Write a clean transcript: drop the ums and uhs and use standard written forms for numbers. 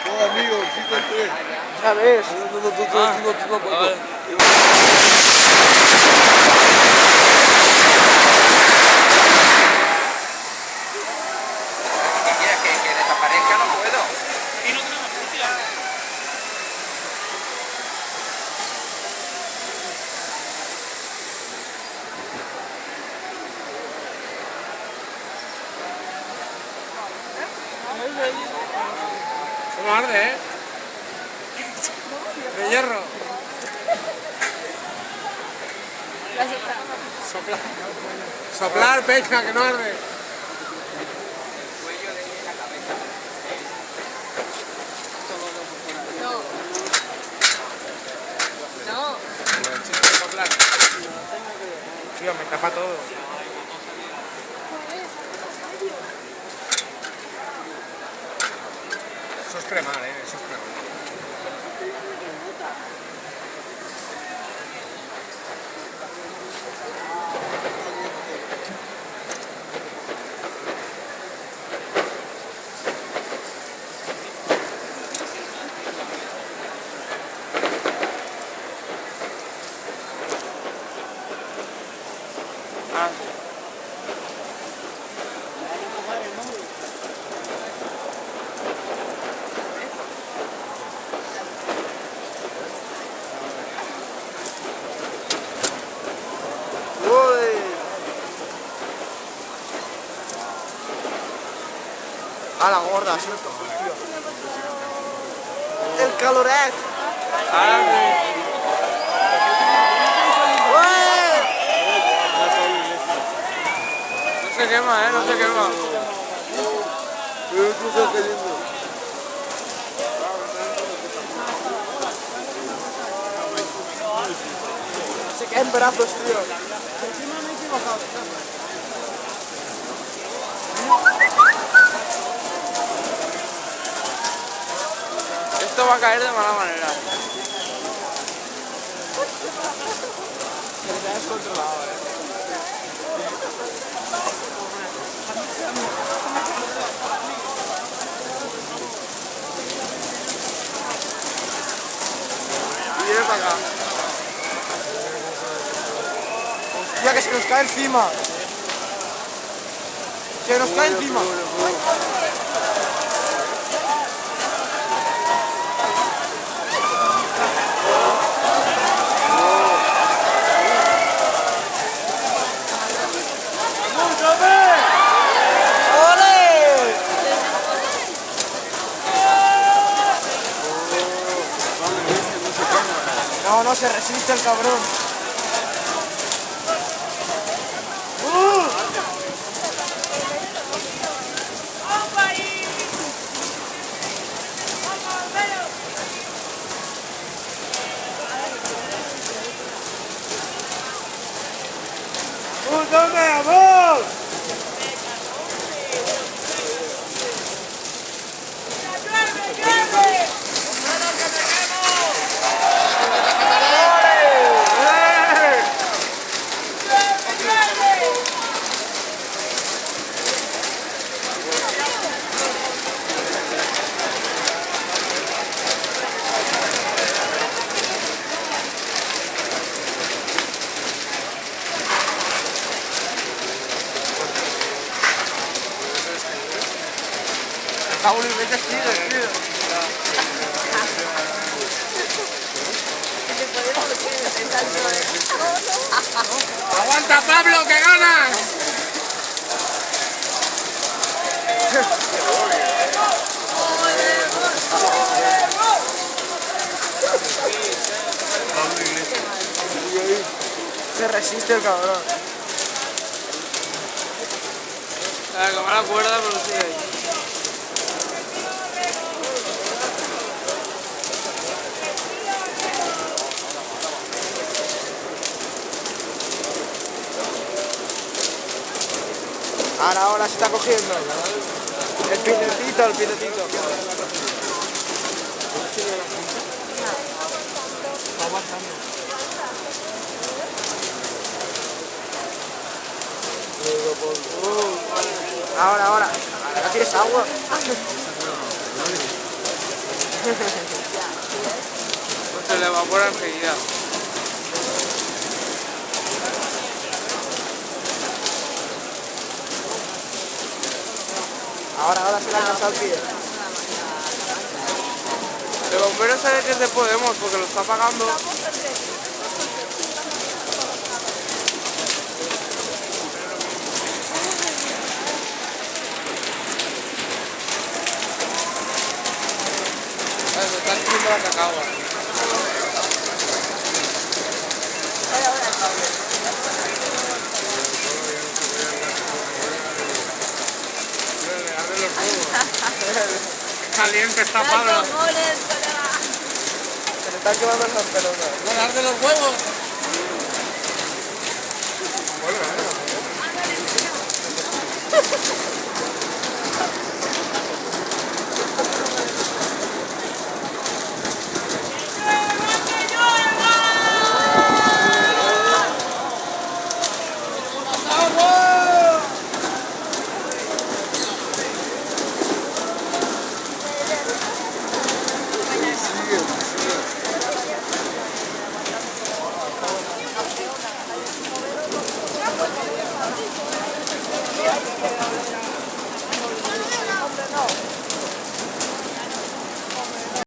No, amigo, quítate. ¿Sabes? ¿Qué quieres? ¿Que desaparezca? No puedo. Y no tenemos justicia. ¿Cómo arde, eh? De hierro. Soplar. Soplar, pecha, que no arde. No. Soplar. Tío, me tapa todo. Eso es cremar, eso es cremar. A la gorda, sí. El caloret. No se quema, no se quema. Pero tú estás cayendo. Se queda en brazos, tío. Esto va a caer de mala manera. Se ha descontrolado, Y viene para acá. Hostia, que se nos cae encima. Se nos cae encima. No, se resiste el cabrón. ¡Dame, amor! Raúl, vete así, tío. ¡Aguanta, Pablo, que ganas! Se resiste el cabrón. Como la cuerda, pero sigue ahí. Ahora se está cogiendo. El pinecito, el pinecito. Está aguantando. Ahora, ahora. ¿No tienes agua? Pues se le evapora enseguida. Ahora se le ha cansado el pie. El bombero sabe que es de Podemos porque lo está pagando. Se está haciendo la cacagua. Arde los huevos. Caliente está Pablo. Se le están quemando las pelotas. Arde los huevos.